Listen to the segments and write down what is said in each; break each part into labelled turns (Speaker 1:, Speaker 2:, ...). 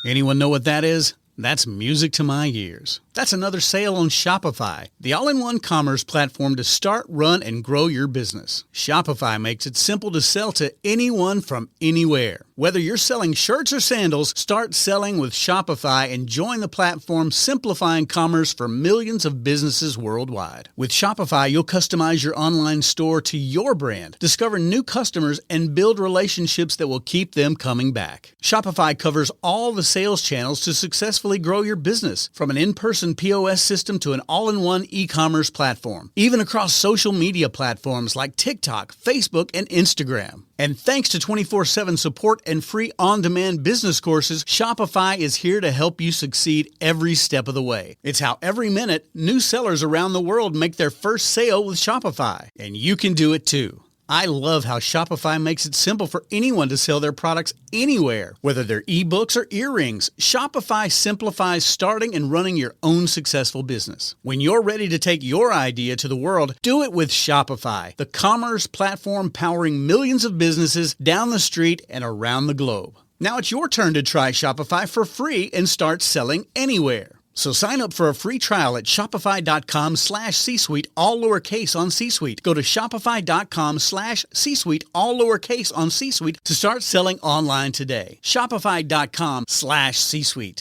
Speaker 1: Anyone know what that is? That's music to my ears. That's another sale on Shopify, the all-in-one commerce platform to start, run, and grow your business. Shopify makes it simple to sell to anyone from anywhere. Whether you're selling shirts or sandals, start selling with Shopify and join the platform simplifying commerce for millions of businesses worldwide. With Shopify, you'll customize your online store to your brand, discover new customers, and build relationships that will keep them coming back. Shopify covers all the sales channels to successfully grow your business, from an in-person POS system to an all-in-one e-commerce platform, even across social media platforms like TikTok, Facebook, and Instagram. And thanks to 24/7 support and free on-demand business courses, Shopify is here to help you succeed every step of the way. It's how every minute new sellers around the world make their first sale with Shopify. And you can do it too. I love how Shopify makes it simple for anyone to sell their products anywhere. Whether they're ebooks or earrings, Shopify simplifies starting and running your own successful business. When you're ready to take your idea to the world, do it with Shopify, the commerce platform powering millions of businesses down the street and around the globe. Now it's your turn to try Shopify for free and start selling anywhere. So sign up for a free trial at shopify.com/C-Suite, all lowercase on C-Suite. Go to shopify.com/C-Suite, all lowercase on C-Suite to start selling online today. Shopify.com/C-Suite.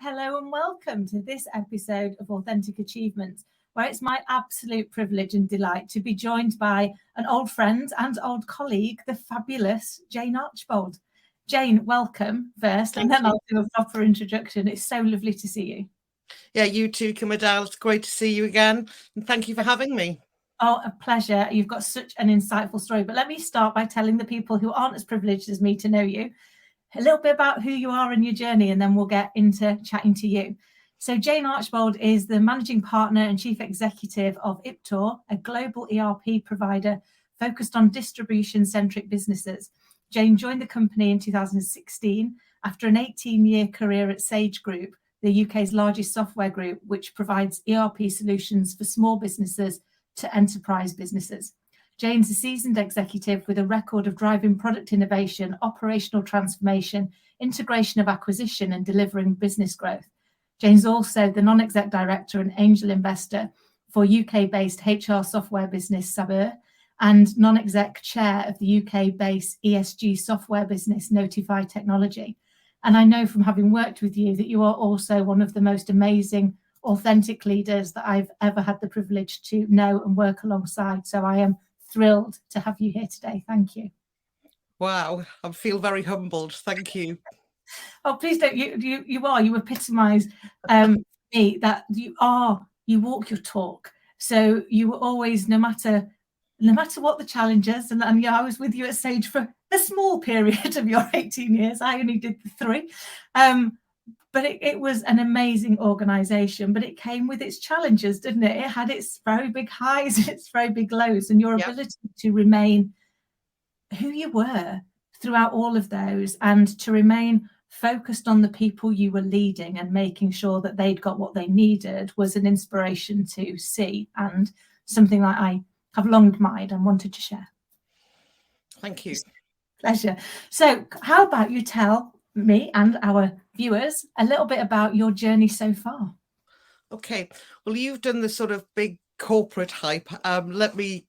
Speaker 2: Hello and welcome to this episode of Authentic Achievement, where it's my absolute privilege and delight to be joined by an old friend and old colleague, the fabulous Jayne Archbold. Jayne, welcome first, and then I'll do a proper introduction. It's so lovely to see you.
Speaker 3: Yeah, you too, Kimadal. It's great to see you again, and thank you for having me.
Speaker 2: Oh, a pleasure. You've got such an insightful story, but let me start by telling the people who aren't as privileged as me to know you a little bit about who you are and your journey, and then we'll get into chatting to you. So Jayne Archbold is the managing partner and chief executive of Iptor, a global ERP provider focused on distribution-centric businesses. Jayne joined the company in 2016 after an 18-year career at Sage Group, the UK's largest software group, which provides ERP solutions for small businesses to enterprise businesses. Jayne's a seasoned executive with a record of driving product innovation, operational transformation, integration of acquisition, and delivering business growth. Jayne's also the non-exec director and angel investor for UK-based HR software business Sabre and non-exec chair of the UK-based ESG software business Notify Technology. And I know from having worked with you that you are also one of the most amazing, authentic leaders that I've ever had the privilege to know and work alongside. So I am thrilled to have you here today. Thank you.
Speaker 3: Wow, I feel very humbled. Thank you.
Speaker 2: Oh, please don't. You epitomise me that you walk your talk. So you were always, no matter what the challenges, and yeah, I was with you at Sage for a small period of your 18 years. I only did the 3. But it was an amazing organisation, but it came with its challenges, didn't it? It had its very big highs, its very big lows, and your ability to remain who you were throughout all of those and to remain focused on the people you were leading and making sure that they'd got what they needed was an inspiration to see and something that I have long admired and wanted to share.
Speaker 3: Thank you.
Speaker 2: Pleasure. So how about you tell me and our viewers a little bit about your journey so far?
Speaker 3: Okay, well, you've done the sort of big corporate hype. Let me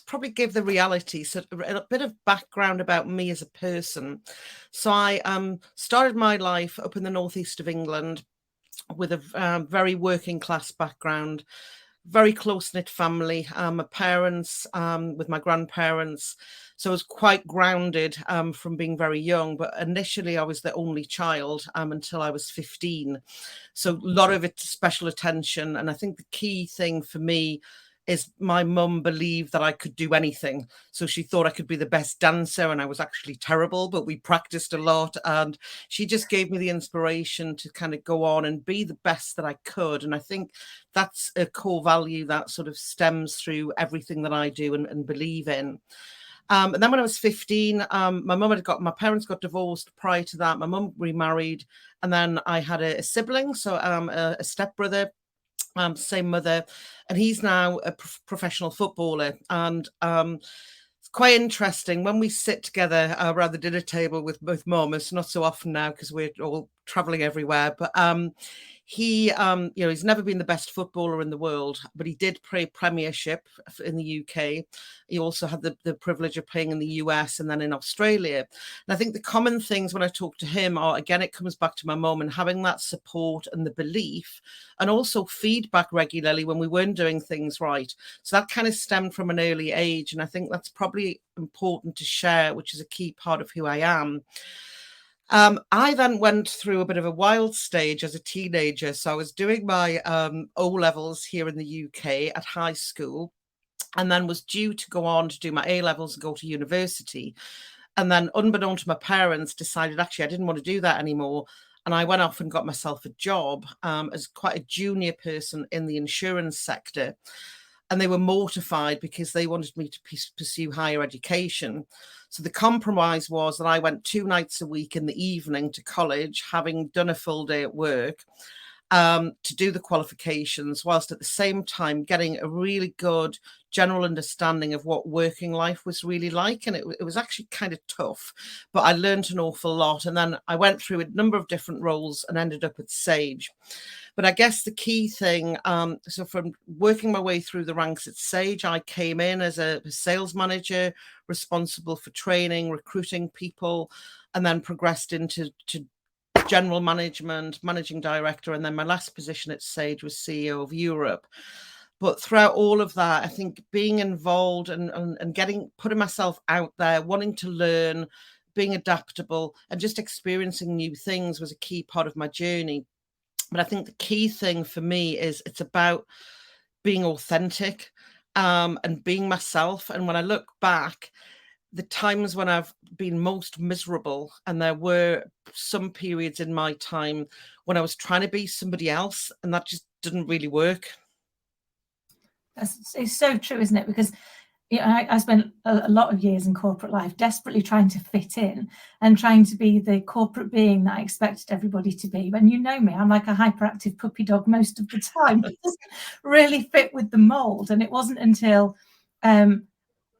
Speaker 3: probably give the reality, so a bit of background about me as a person. So I started my life up in the northeast of England with a very working class background, very close-knit family. My parents, with my grandparents, so I was quite grounded from being very young. But initially, I was the only child until I was 15. So a lot of it special attention. And I think the key thing for me is my mum believed that I could do anything. So she thought I could be the best dancer, and I was actually terrible, but we practiced a lot. And she just gave me the inspiration to kind of go on and be the best that I could. And I think that's a core value that sort of stems through everything that I do and believe in. And then when I was 15, my parents got divorced prior to that. My mum remarried, and then I had a sibling, so a stepbrother. same mother, and he's now a professional footballer. And it's quite interesting when we sit together around the dinner table with both mum. It's not so often now because we're all traveling everywhere, but he, he's never been the best footballer in the world, but he did play Premiership in the UK. He also had the privilege of playing in the US and then in Australia. And I think the common things when I talk to him are, again, it comes back to my mum and having that support and the belief, and also feedback regularly when we weren't doing things right. So that kind of stemmed from an early age. And I think that's probably important to share, which is a key part of who I am. I then went through a bit of a wild stage as a teenager. So I was doing my O-levels here in the UK at high school, and then was due to go on to do my A-levels and go to university. And then, unbeknown to my parents, decided actually I didn't want to do that anymore. And I went off and got myself a job as quite a junior person in the insurance sector. And they were mortified because they wanted me to pursue higher education. So the compromise was that I went 2 nights a week in the evening to college, having done a full day at work, to do the qualifications, whilst at the same time getting a really good general understanding of what working life was really like. And it was actually kind of tough, but I learned an awful lot. And then I went through a number of different roles and ended up at Sage. But I guess the key thing, so from working my way through the ranks at Sage, I came in as a sales manager responsible for training, recruiting people, and then progressed into general management, managing director. And then my last position at Sage was CEO of Europe. But throughout all of that, I think being involved and putting myself out there, wanting to learn, being adaptable, and just experiencing new things was a key part of my journey. But I think the key thing for me is it's about being authentic and being myself. And when I look back, the times when I've been most miserable, and there were some periods in my time when I was trying to be somebody else, and that just didn't really work.
Speaker 2: It's so true, isn't it? Because I spent a lot of years in corporate life desperately trying to fit in and trying to be the corporate being that I expected everybody to be. When you know me, I'm like a hyperactive puppy dog most of the time. It doesn't really fit with the mold. And it wasn't until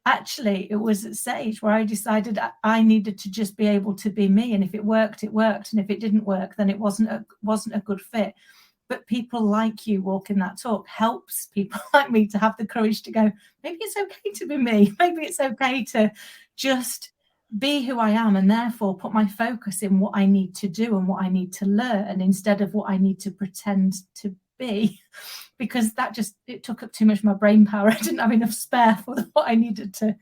Speaker 2: actually it was at Sage where I decided I needed to just be able to be me. And if it worked, it worked. And if it didn't work, then it wasn't a good fit. But people like you walking that talk helps people like me to have the courage to go, maybe it's okay to be me. Maybe it's okay to just be who I am, and therefore put my focus in what I need to do and what I need to learn instead of what I need to pretend to be, because it took up too much of my brain power. I didn't have enough spare for what I needed to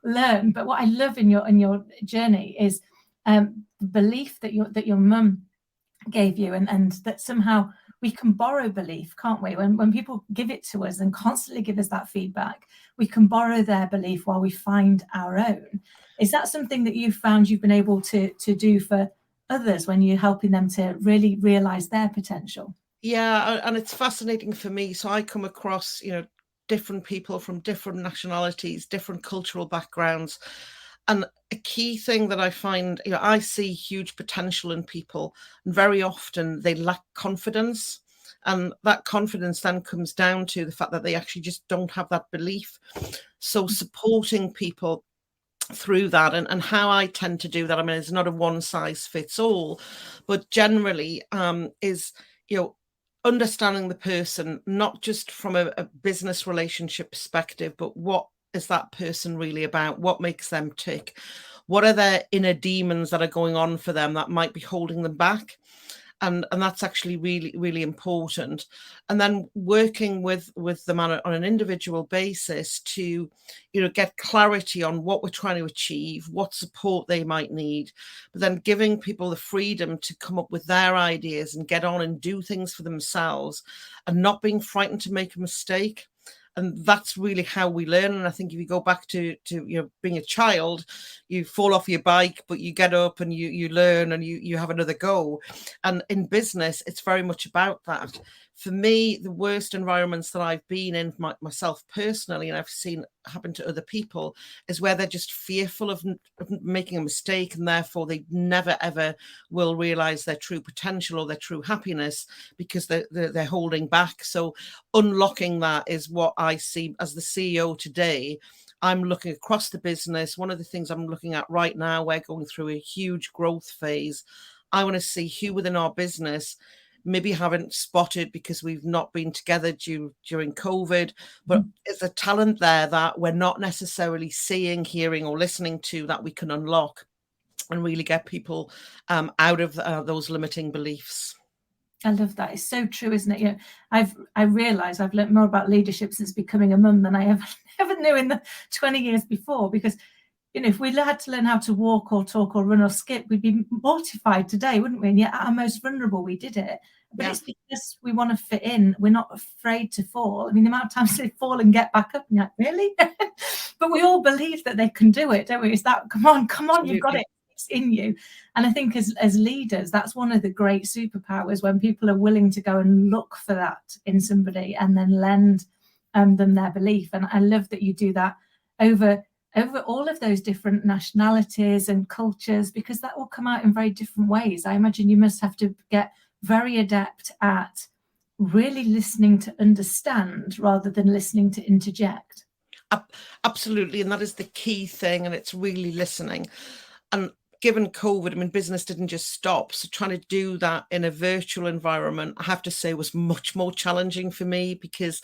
Speaker 2: learn. But what I love in your journey is the belief that your mum gave you, and that somehow we can borrow belief, can't we? When people give it to us and constantly give us that feedback, we can borrow their belief while we find our own. Is that something that you found you've been able to do for others when you're helping them to really realize their potential?
Speaker 3: Yeah, and it's fascinating for me. So I come across, different people from different nationalities, different cultural backgrounds. And a key thing that I find, I see huge potential in people, and very often they lack confidence. And that confidence then comes down to the fact that they actually just don't have that belief. So supporting people through that, and how I tend to do that, I mean, it's not a one size fits all, but generally is, understanding the person, not just from a business relationship perspective, but what is that person really about? What makes them tick? What are their inner demons that are going on for them that might be holding them back? And that's actually really, really important. And then working with them on an individual basis to, get clarity on what we're trying to achieve, what support they might need, but then giving people the freedom to come up with their ideas and get on and do things for themselves, and not being frightened to make a mistake. And that's really how we learn. And I think if you go back to being a child, you fall off your bike, but you get up and you learn and you have another go. And in business, it's very much about that. For me, the worst environments that I've been in myself personally, and I've seen happen to other people, is where they're just fearful of making a mistake, and therefore they never ever will realize their true potential or their true happiness because they're holding back. So unlocking that is what I see as the CEO today. I'm looking across the business. One of the things I'm looking at right now, we're going through a huge growth phase. I want to see who within our business maybe haven't spotted because we've not been together during COVID, but is a talent there that we're not necessarily seeing, hearing, or listening to, that we can unlock and really get people out of those limiting beliefs.
Speaker 2: I love that. It's so true, isn't it? You know, I realize I've learned more about leadership since becoming a mum than I ever knew in the 20 years before, because, you know, if we had to learn how to walk or talk or run or skip, we'd be mortified today, wouldn't we? And yet at our most vulnerable, we did it. But it's because we want to fit in. We're not afraid to fall. I mean, the amount of times they fall and get back up, and you're like, really? But we all believe that they can do it, don't we? It's that, come on,
Speaker 3: Absolutely.
Speaker 2: you've got it. It's in you. And I think as leaders, that's one of the great superpowers, when people are willing to go and look for that in somebody and then lend them their belief. And I love that you do that over all of those different nationalities and cultures, because that will come out in very different ways. I imagine you must have to get very adept at really listening to understand rather than listening to interject.
Speaker 3: Absolutely. And that is the key thing. And it's really listening. And given COVID, I mean, business didn't just stop. So trying to do that in a virtual environment, I have to say, was much more challenging for me, because,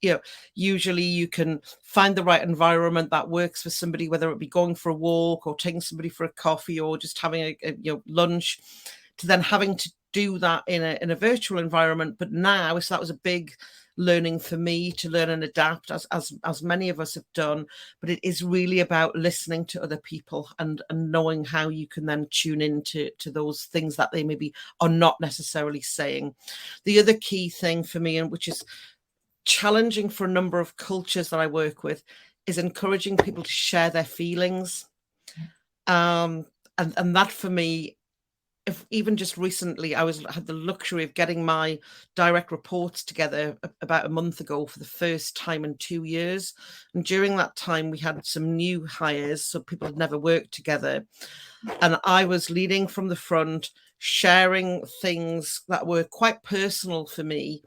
Speaker 3: you know, usually you can find the right environment that works for somebody, whether it be going for a walk or taking somebody for a coffee or just having a lunch, to then having to do that in a virtual environment. But now, so that was a big learning for me, to learn and adapt, as many of us have done. But it is really about listening to other people and knowing how you can then tune into those things that they maybe are not necessarily saying. The other key thing for me, and which is challenging for a number of cultures that I work with, is encouraging people to share their feelings. And that for me, if even just recently, I had the luxury of getting my direct reports together about a month ago for the first time in 2 years. And during that time, we had some new hires, so people had never worked together. And I was leading from the front, sharing things that were quite personal for me,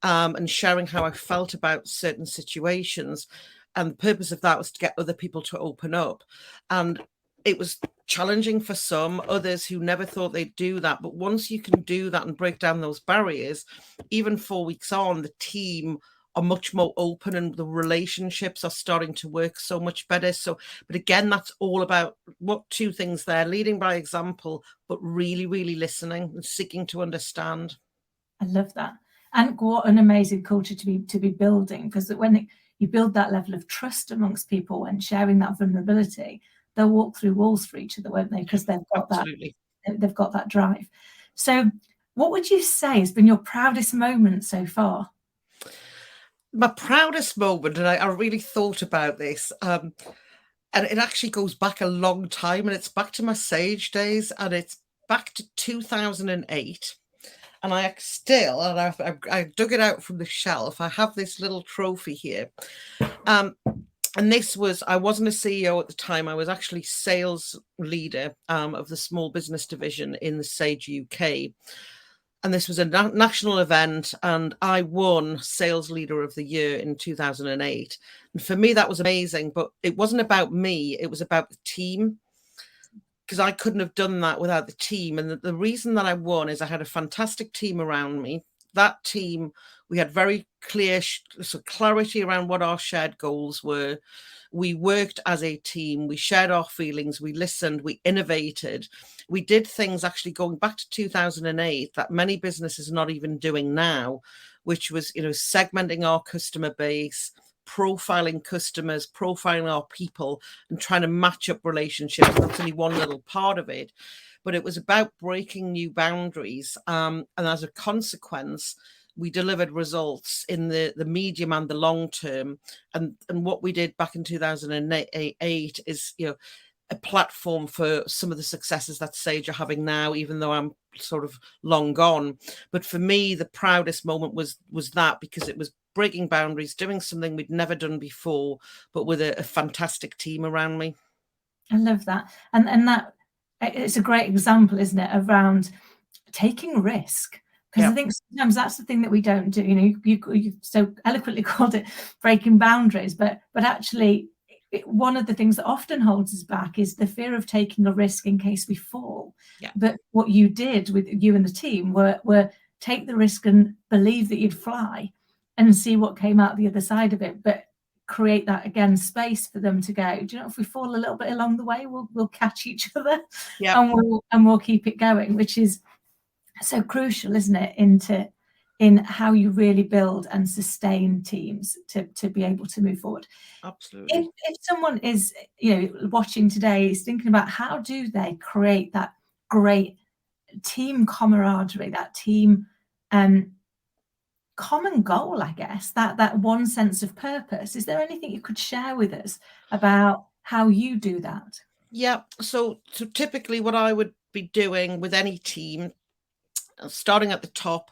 Speaker 3: and sharing how I felt about certain situations. And the purpose of that was to get other people to open up. And it was challenging for some, others who never thought they'd do that. But once you can do that and break down those barriers, even 4 weeks on, the team are much more open and the relationships are starting to work so much better. So, but again, that's all about two things there: leading by example, but really, really listening and seeking to understand.
Speaker 2: I love that. And what an amazing culture to be building, because when you build that level of trust amongst people and sharing that vulnerability, they'll walk through walls for each other, won't they? Because they've got they've got that drive. So what would you say has been your proudest moment so far?
Speaker 3: My proudest moment, and I really thought about this, and it actually goes back a long time, and it's back to my Sage days, and it's back to 2008. And I dug it out from the shelf. I have this little trophy here. And this was, I wasn't a CEO at the time. I was actually sales leader of the small business division in the Sage UK. And this was a national event, and I won Sales Leader of the Year in 2008. And for me, that was amazing. But it wasn't about me. It was about the team, because I couldn't have done that without the team. And the reason that I won is I had a fantastic team around me. That team, we had very clear clarity around what our shared goals were. We worked as a team. We shared our feelings. We listened. We innovated. We did things actually going back to 2008 that many businesses are not even doing now, which was, segmenting our customer base, profiling customers, profiling our people, and trying to match up relationships. That's only one little part of it. But it was about breaking new boundaries. And as a consequence, we delivered results in the medium and the long term. And what we did back in 2008 is, a platform for some of the successes that Sage are having now, even though I'm sort of long gone. But for me, the proudest moment was that, because it was breaking boundaries, doing something we'd never done before, but with a fantastic team around me.
Speaker 2: I love that. And that, it's a great example, isn't it, around taking risk? Because I think sometimes that's the thing that we don't do. You know, you so eloquently called it breaking boundaries, but actually one of the things that often holds us back is the fear of taking a risk in case we fall. But what you did with you and the team were take the risk and believe that you'd fly and see what came out the other side of it, but create that, again, space for them to go, do you know, if we fall a little bit along the way, we'll catch each other, and we'll keep it going, which is so crucial, isn't it, in how you really build and sustain teams to be able to move forward.
Speaker 3: Absolutely.
Speaker 2: If someone is, you know, watching today, is thinking about how do they create that great team camaraderie, that team common goal, I guess, that one sense of purpose, is there anything you could share with us about how you do that?
Speaker 3: Yeah, so typically what I would be doing with any team, starting at the top,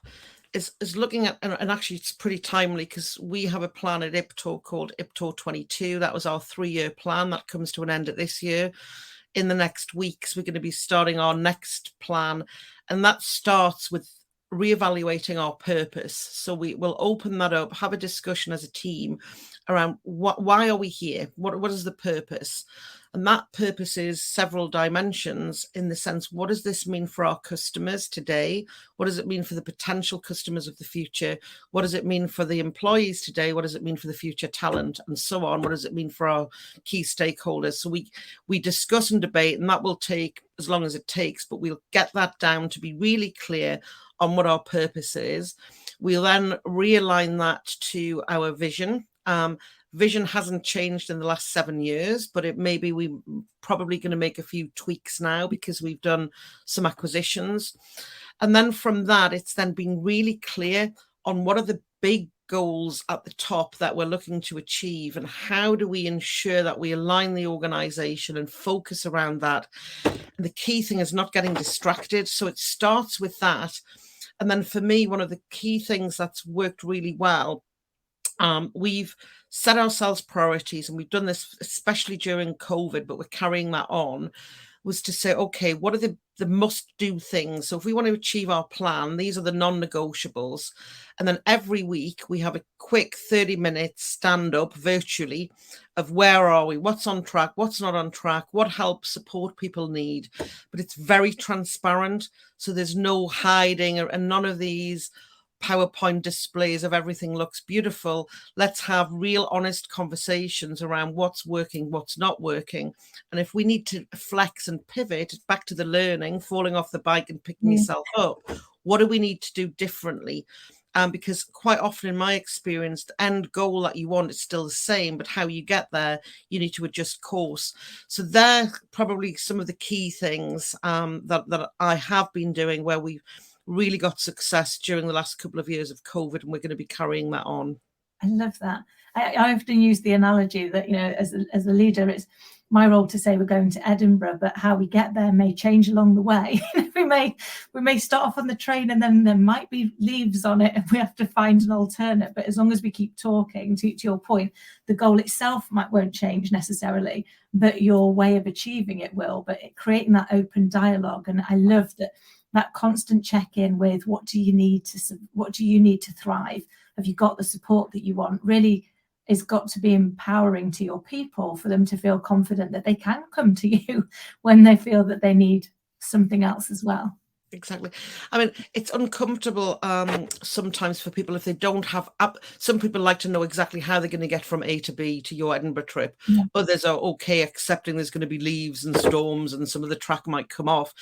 Speaker 3: is looking at, and actually it's pretty timely, because we have a plan at Iptor called Iptor 22. That was our 3-year plan that comes to an end at this year. In the next weeks, we're going to be starting our next plan, and that starts with reevaluating our purpose. So we will open that up, have a discussion as a team around why are we here? What is the purpose? And that purpose is several dimensions, in the sense, what does this mean for our customers today? What does it mean for the potential customers of the future? What does it mean for the employees today? What does it mean for the future talent, and so on? What does it mean for our key stakeholders? So we discuss and debate, and that will take as long as it takes, but we'll get that down to be really clear on what our purpose is. We'll then realign that to our vision. Vision hasn't changed in the last 7 years, but it maybe we're probably going to make a few tweaks now because we've done some acquisitions. And then from that, it's then being really clear on what are the big goals at the top that we're looking to achieve, and how do we ensure that we align the organization and focus around that. And the key thing is not getting distracted. So it starts with that. And then for me, one of the key things that's worked really well, we've set ourselves priorities, and we've done this especially during COVID, but we're carrying that on, was to say, okay, what are the must-do things? So if we want to achieve our plan, these are the non-negotiables. And then every week we have a quick 30-minute stand-up virtually of where are we, what's on track, what's not on track, what help support people need. But it's very transparent, so there's no hiding, and none of these PowerPoint displays of everything looks beautiful. Let's have real honest conversations around what's working, what's not working. And if we need to flex and pivot back to the learning, falling off the bike and picking yourself up, what do we need to do differently? Because quite often in my experience, the end goal that you want is still the same, but how you get there, you need to adjust course. So they're probably some of the key things that I have been doing, where we've really got success during the last couple of years of COVID, and we're going to be carrying that on.
Speaker 2: I love that. I often use the analogy that, you know, as a leader, it's my role to say we're going to Edinburgh, but how we get there may change along the way. we may start off on the train, and then there might be leaves on it, and we have to find an alternate. But as long as we keep talking, to your point, the goal itself won't change necessarily, but your way of achieving it will. But creating that open dialogue, and I love that constant check-in with what do you need to thrive? Have you got the support that you want? Really, it's got to be empowering to your people for them to feel confident that they can come to you when they feel that they need something else as well.
Speaker 3: Exactly. I mean, it's uncomfortable sometimes for people if they don't have some people like to know exactly how they're going to get from A to B to your Edinburgh trip. Others are okay accepting there's going to be leaves and storms and some of the track might come off.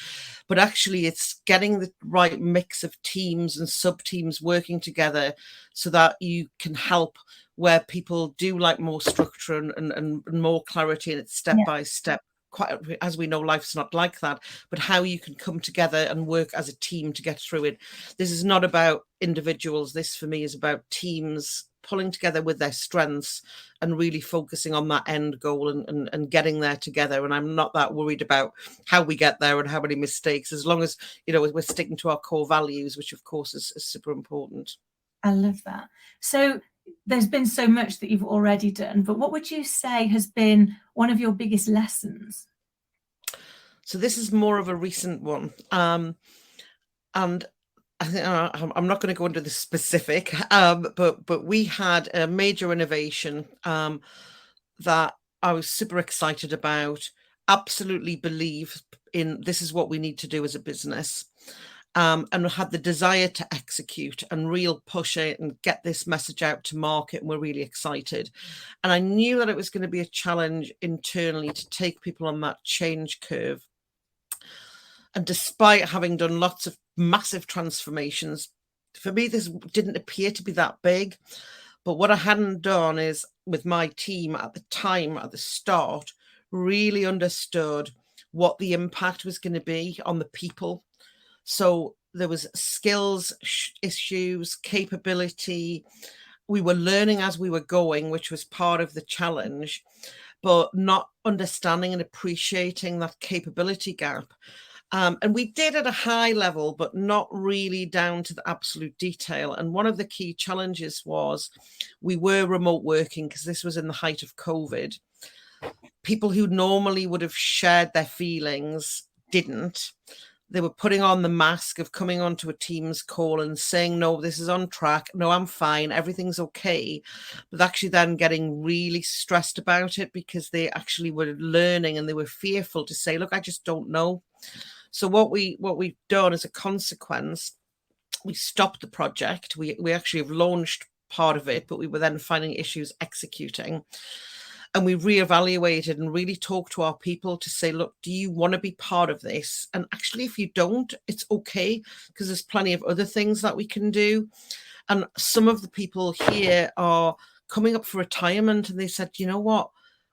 Speaker 3: But actually, it's getting the right mix of teams and sub-teams working together so that you can help where people do like more structure and more clarity, and it's step by step quite, as we know, life's not like that, but how you can come together and work as a team to get through it. This is not about individuals. This for me is about teams pulling together with their strengths and really focusing on that end goal and getting there together. And I'm not that worried about how we get there and how many mistakes, as long as, you know, we're sticking to our core values, which of course is super important.
Speaker 2: I love that. So there's been so much that you've already done, but what would you say has been one of your biggest lessons?
Speaker 3: So this is more of a recent one. And I think I'm not going to go into the specific, but we had a major innovation that I was super excited about, absolutely believe in this is what we need to do as a business, and had the desire to execute and real push it and get this message out to market. And we're really excited. And I knew that it was going to be a challenge internally to take people on that change curve. And despite having done lots of massive transformations, for me, this didn't appear to be that big. But what I hadn't done is, with my team at the time, at the start, really understood what the impact was going to be on the people. So there was skills issues, capability. We were learning as we were going, which was part of the challenge, but not understanding and appreciating that capability gap. And we did at a high level, but not really down to the absolute detail. And one of the key challenges was we were remote working because this was in the height of COVID. People who normally would have shared their feelings didn't. They were putting on the mask of coming onto a Teams call and saying, no, this is on track. No, I'm fine. Everything's okay. But actually then getting really stressed about it because they actually were learning and they were fearful to say, look, I just don't know. So what we've done as a consequence, we stopped the project. We actually have launched part of it, but we were then finding issues executing. And we reevaluated and really talked to our people to say, look, do you want to be part of this? And actually, if you don't, it's okay, because there's plenty of other things that we can do. And some of the people here are coming up for retirement, and they said, you know what?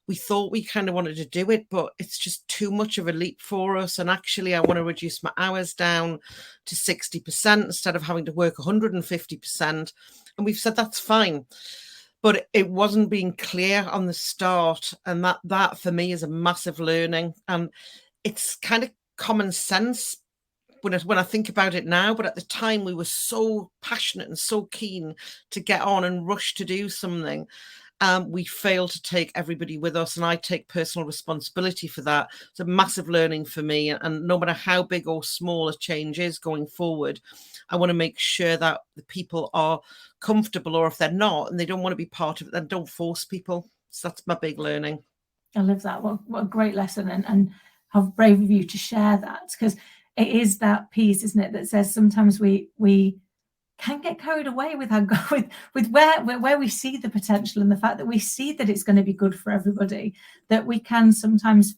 Speaker 3: We thought we kind of wanted to do it, but it's just too much of a leap for us. And actually, I want to reduce my hours down to 60% instead of having to work 150%. And we've said that's fine. But it wasn't being clear on the start. And that for me is a massive learning. And it's kind of common sense when I think about it now. But at the time, we were so passionate and so keen to get on and rush to do something. We failed to take everybody with us, and I take personal responsibility for that. It's a massive learning for me, and no matter how big or small a change is going forward, I want to make sure that the people are comfortable, or if they're not and they don't want to be part of it, then don't force people. So that's my big learning.
Speaker 2: I love that. What a great lesson, and how brave of you to share that, because it is that piece, isn't it, that says sometimes we can get carried away with where we see the potential and the fact that we see that it's going to be good for everybody, that we can sometimes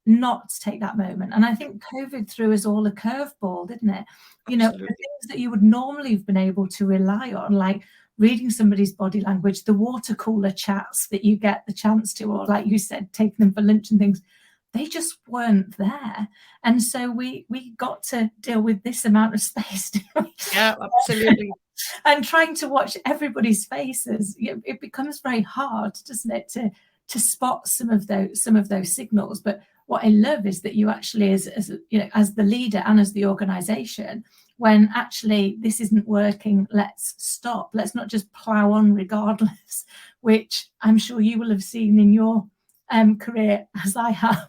Speaker 2: not take that moment. And I think COVID threw us all a curveball, didn't it? You know, the things that you would normally have been able to rely on, like reading somebody's body language, the water cooler chats that you get the chance to, or like you said, taking them for lunch and things, they just weren't there. And so we got to deal with this amount of space.
Speaker 3: Yeah, absolutely.
Speaker 2: And trying to watch everybody's faces, it becomes very hard, doesn't it, to spot some of those signals. But what I love is that you actually, as the leader and as the organization, when actually this isn't working, let's stop. Let's not just plow on regardless, which I'm sure you will have seen in your career, as I have.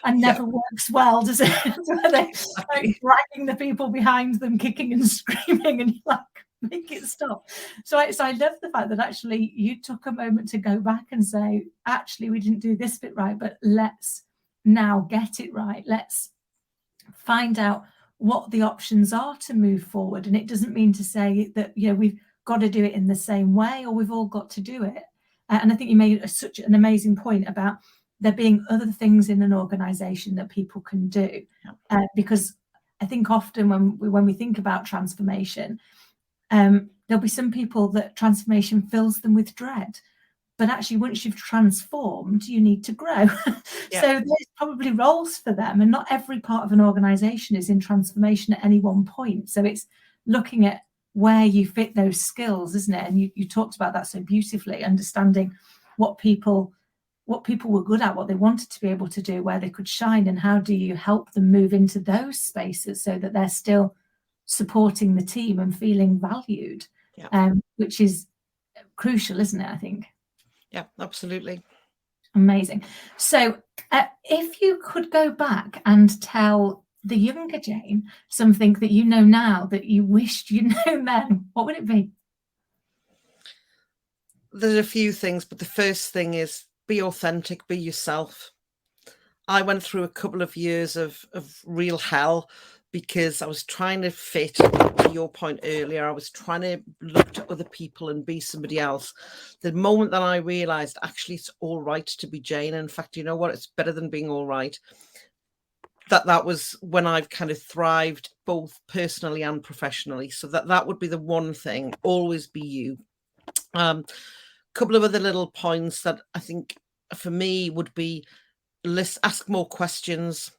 Speaker 2: And never works well, does it? They're like dragging the people behind them, kicking and screaming, and you're like, make it stop. So I love the fact that actually you took a moment to go back and say, actually, we didn't do this bit right, but let's now get it right. Let's find out what the options are to move forward. And it doesn't mean to say that we've got to do it in the same way, or we've all got to do it. And I think you made such an amazing point about there being other things in an organization that people can do, because I think often when we think about transformation, there'll be some people that transformation fills them with dread. But actually, once you've transformed, you need to grow.
Speaker 3: Yeah.
Speaker 2: So there's probably roles for them, and not every part of an organization is in transformation at any one point. So it's looking at where you fit those skills, isn't it? And you talked about that so beautifully, understanding what people were good at, what they wanted to be able to do, where they could shine, and how do you help them move into those spaces so that they're still supporting the team and feeling valued, which is crucial, isn't it, I think?
Speaker 3: Yeah, absolutely.
Speaker 2: Amazing. So if you could go back and tell the younger Jayne something that you know now that you wished you known then, what would it be?
Speaker 3: There's a few things, but the first thing is be authentic, be yourself. I went through a couple of years of real hell because I was trying to fit, to your point earlier, I was trying to look to other people and be somebody else. The moment that I realized, actually, it's all right to be Jayne. In fact, you know what? It's better than being all right. That was when I've kind of thrived both personally and professionally. So that would be the one thing. Always be you. Couple of other little points that I think for me would be ask more questions.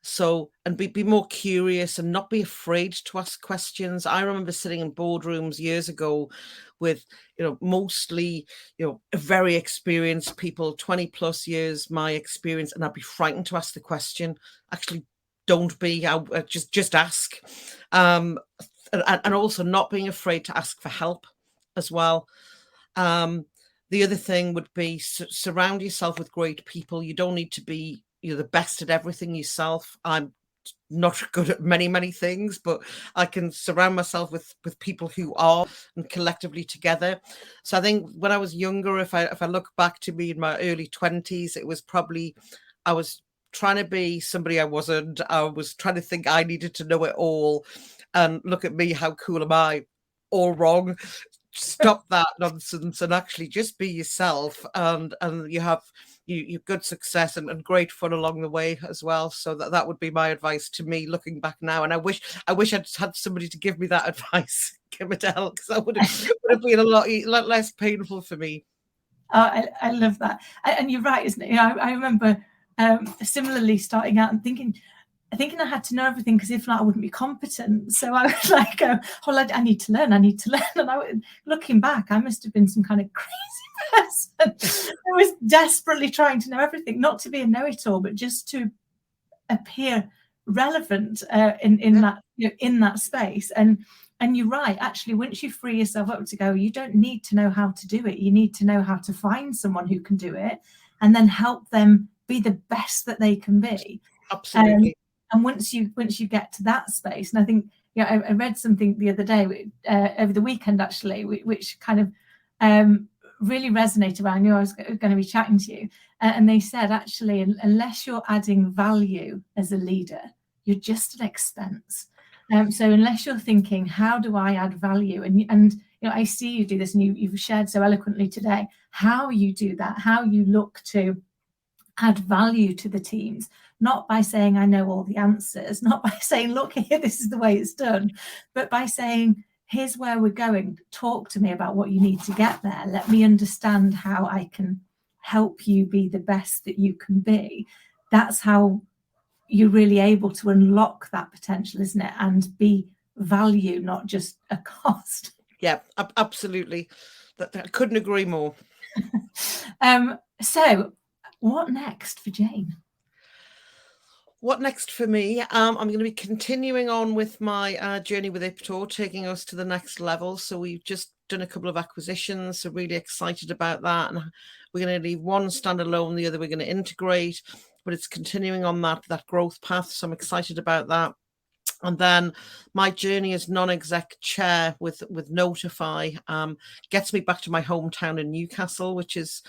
Speaker 3: So, and be more curious and not be afraid to ask questions. I remember sitting in boardrooms years ago with, mostly, very experienced people, 20 plus years, my experience, and I'd be frightened to ask the question. Actually, don't be, just ask. And also not being afraid to ask for help as well. The other thing would be surround yourself with great people. You don't need to be the best at everything yourself. I'm not good at many things, but I can surround myself with people who are, and collectively together. So I think when I was younger, if I look back to me in my early 20s, it was probably I was trying to be somebody I wasn't. I was trying to think I needed to know it all, and look at me, how cool am I? All wrong. Stop that nonsense and actually just be yourself, and you have good success and great fun along the way as well. So that would be my advice to me looking back now. And I wish I'd had somebody to give me that advice, Adele, because that would have been a lot less painful for me.
Speaker 2: I love that. And you're right, isn't it? I remember similarly starting out and thinking I had to know everything, because if not, I wouldn't be competent. So I was like, I need to learn. And looking back, I must have been some kind of crazy person. I was desperately trying to know everything, not to be a know-it-all, but just to appear relevant in that space. And you're right, actually, once you free yourself up to go, you don't need to know how to do it. You need to know how to find someone who can do it and then help them be the best that they can be.
Speaker 3: Absolutely.
Speaker 2: And once you get to that space, and I think, I read something the other day, over the weekend actually, which kind of really resonated. I knew I was going to be chatting to you, and they said, actually, unless you're adding value as a leader, you're just an expense. So unless you're thinking, how do I add value? And I see you do this, and you've shared so eloquently today how you do that, how you look to add value to the teams, not by saying I know all the answers, not by saying, look here, this is the way it's done, but by saying, here's where we're going. Talk to me about what you need to get there. Let me understand how I can help you be the best that you can be. That's how you're really able to unlock that potential, isn't it? And be value, not just a cost.
Speaker 3: Yeah, absolutely. I couldn't agree more.
Speaker 2: So what next for Jayne?
Speaker 3: What next for me? I'm going to be continuing on with my journey with Iptor, taking us to the next level. So we've just done a couple of acquisitions, so really excited about that. And we're going to leave one standalone, the other we're going to integrate, but it's continuing on that growth path. So I'm excited about that. And then my journey as non-exec chair with Notify gets me back to my hometown in Newcastle, which is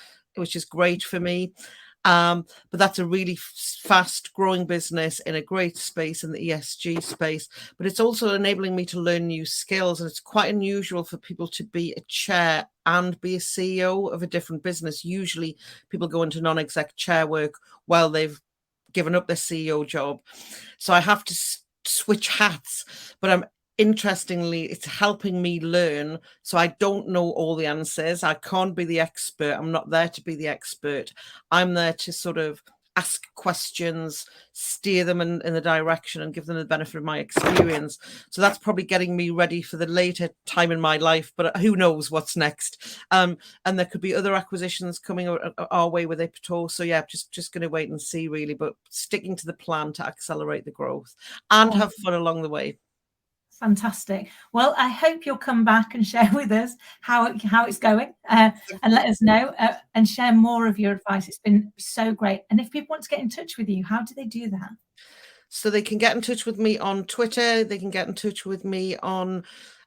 Speaker 3: great for me. But that's a really fast growing business in a great space, in the ESG space, but it's also enabling me to learn new skills. And it's quite unusual for people to be a chair and be a CEO of a different business. Usually people go into non-exec chair work while they've given up their CEO job. So I have to switch hats, but I'm interestingly, it's helping me learn. So I don't know all the answers. I can't be the expert. I'm not there to be the expert. I'm there to sort of ask questions, steer them in the direction, and give them the benefit of my experience. So that's probably getting me ready for the later time in my life, but who knows what's next. And there could be other acquisitions coming our way with Iptor. So yeah, just going to wait and see really, but sticking to the plan to accelerate the growth and have fun along the way.
Speaker 2: Fantastic. Well, I hope you'll come back and share with us how it's going, and let us know, and share more of your advice. It's been so great. And if people want to get in touch with you, how do they do that?
Speaker 3: So they can get in touch with me on Twitter. They can get in touch with me on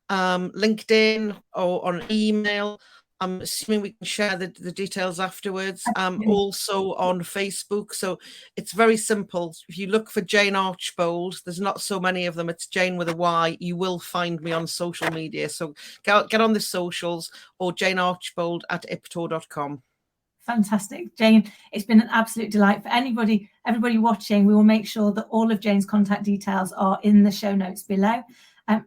Speaker 3: LinkedIn or on email. I'm assuming we can share the details afterwards. Also on Facebook. So it's very simple. If you look for Jayne Archbold, there's not so many of them. It's Jayne with a Y. You will find me on social media. So get on the socials, or Jayne Archbold at iptor.com.
Speaker 2: Fantastic, Jayne. It's been an absolute delight. For everybody watching, we will make sure that all of Jayne's contact details are in the show notes below.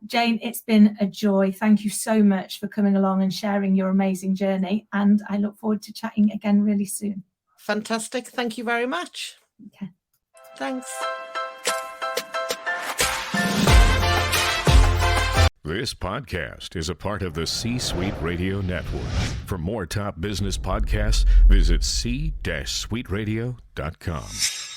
Speaker 2: Jayne, it's been a joy. Thank you so much for coming along and sharing your amazing journey. And I look forward to chatting again really soon.
Speaker 3: Fantastic. Thank you very much.
Speaker 2: Okay.
Speaker 3: Thanks.
Speaker 4: This podcast is a part of the C-Suite Radio Network. For more top business podcasts, visit c-suiteradio.com.